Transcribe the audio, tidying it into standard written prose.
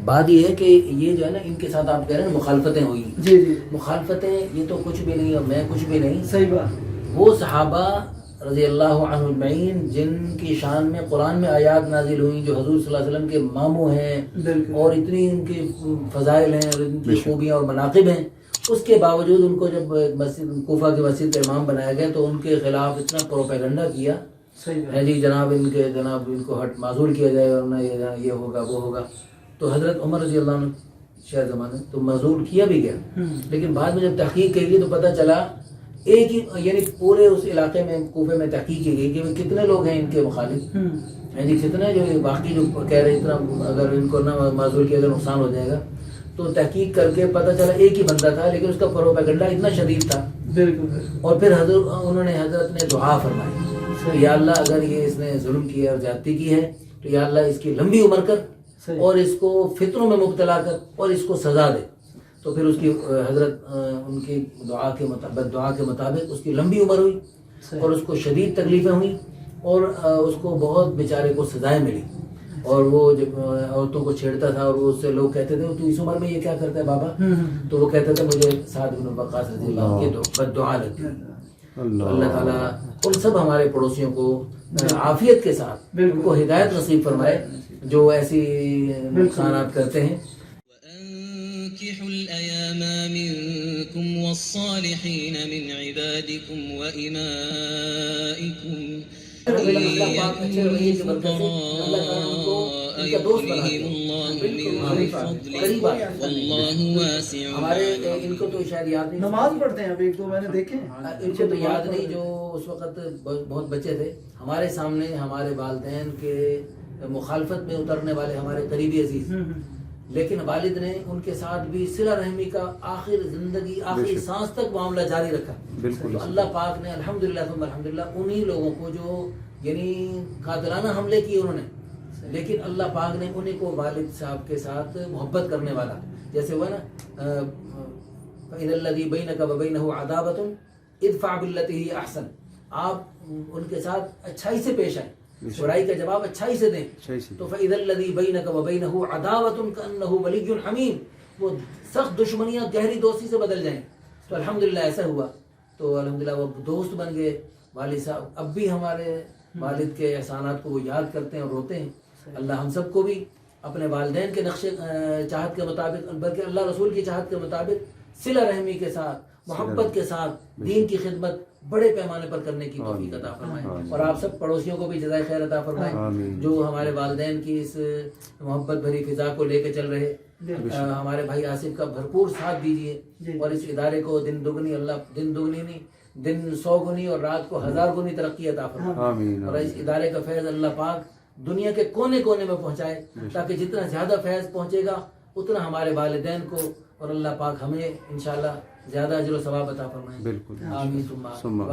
بات یہ ہے کہ یہ جو ہے نا ان کے ساتھ آپ کہہ رہے ہیں مخالفتیں ہوئی. جی جی مخالفتیں یہ تو کچھ بھی نہیں اور میں کچھ بھی نہیں. صحیح بات. وہ صحابہ رضی اللہ عنہ اجمعین جن کی شان میں قرآن میں آیات نازل ہوئیں، جو حضور صلی اللہ علیہ وسلم کے ماموں ہیں اور اتنی ان کی فضائل ہیں اور ان کی خوبیاں اور مناقب ہیں، اس کے باوجود ان کو جب مسجد کوفہ کی مسجد کا امام بنایا گیا تو ان کے خلاف اتنا پروپیگنڈا کیا ہے جی جناب ان کو ہٹ معذور کیا جائے ورنہ یہ ہوگا وہ ہوگا. تو حضرت عمر رضی اللہ عنہ شہر زمانے تو معذور کیا بھی گیا، لیکن بعد میں جب تحقیق کی گئی تو پتہ چلا ایک ہی یعنی پورے اس علاقے میں کوفے میں تحقیق کی گئی کہ کتنے لوگ ہیں ان کے مخالف ہیں جی، کتنے جو باقی جو کہہ رہے اتنا اگر ان کو نہ معذور کیا اگر نقصان ہو جائے گا. تو تحقیق کر کے پتہ چلا ایک ہی بندہ تھا لیکن اس کا پروپیگنڈا اتنا شدید تھا. اور پھر انہوں نے حضرت نے دعا فرمائی، یا اللہ اگر یہ اس نے ظلم کیا اور زیادتی کی ہے تو یا اللہ اس کی لمبی عمر کر اور اس کو فتنوں میں مبتلا کر اور اس کو سزا دے. تو پھر اس کی حضرت ان کی دعا کے مطابق اس کی لمبی عمر ہوئی اور اس کو شدید تکلیفیں ہوئیں اور اس کو بہت بیچارے کو سزائیں ملی. اور وہ جب عورتوں کو چھیڑتا تھا اور وہ اس سے لوگ کہتے تھے تو اس عمر میں یہ کیا کرتا ہے بابا، تو وہ کہتا تھا مجھے سعد بن وقاص رضی اللہ عنہ کی بد دعا لگتی. اللہ تعالیٰ ان سب ہمارے پڑوسیوں کو عافیت کے ساتھ ان کو ہدایت نصیب فرمائے جو ایسی نقصانات کرتے ہیں. وَأَنكِحُوا الْأَيَامَ مِنكُمْ وَالصَّالِحِينَ مِنْ عِبَادِكُمْ وَإِمَائِكُمْ ان کو تو شاید یاد نہیں، نماز پڑھتے ہیں اب ایک دو میں نے دیکھے ان کو تو یاد نہیں جو اس وقت بہت بچے تھے. ہمارے سامنے ہمارے والدین کے مخالفت میں اترنے والے ہمارے قریبی عزیز، لیکن والد نے ان کے ساتھ بھی صلہ رحمی کا آخر زندگی آخری سانس تک معاملہ جاری رکھا. تو اللہ پاک نے الحمدللہ ثم الحمدللہ انہی لوگوں کو جو یعنی قاتلانہ حملے کیے انہوں نے، لیکن اللہ پاک نے انہیں کو والد صاحب کے ساتھ محبت کرنے والا، جیسے وہ نا فَإِذَا الَّذِي بَيْنَكَ وَبَيْنَهُ عَدَاوَةٌ اِدْفَعْ بِالَّتِي هِيَ أَحْسَنُ. آپ ان کے ساتھ اچھائی سے پیش آئیں، برائی کا جواب اچھائی سے دیں. تو فَإِذَا الَّذِي بَيْنَكَ وَبَيْنَهُ عَدَاوَةٌ كَأَنَّهُ وَلِيٌّ حَمِيمٌ. وہ سخت دشمنیاں گہری دوستی سے بدل جائیں. تو الحمدللہ ایسا ہوا. تو الحمدللہ وہ دوست بن گئے. والد صاحب اب بھی ہمارے والد کے احسانات کو وہ یاد کرتے ہیں اور روتے ہیں. اللہ ہم سب کو بھی اپنے والدین کے نقش چاہت کے مطابق، بلکہ اللہ رسول کی چاہت کے مطابق صلہ رحمی کے ساتھ، محبت کے ساتھ دین کی خدمت بڑے پیمانے پر کرنے کی توفیق عطا فرمائے. اور آپ سب پڑوسیوں کو بھی جزائے خیر عطا فرمائے جو ہمارے والدین کی اس محبت بھری فضا کو لے کے چل رہے. ہمارے بھائی آصف کا بھرپور ساتھ دیجیے اور اس ادارے کو دن دگنی، اللہ دن دگنی نہیں دن 100 گنی اور رات کو 1000 گنی ترقی عطا فرمائے. اور اس ادارے کا فیض اللہ پاک دنیا کے کونے کونے میں پہنچائے، تاکہ جتنا زیادہ فیض پہنچے گا اتنا ہمارے والدین کو اور اللہ پاک ہمیں انشاءاللہ زیادہ اجر و ثواب عطا فرمائے. بالکل. آمین ثم آمین.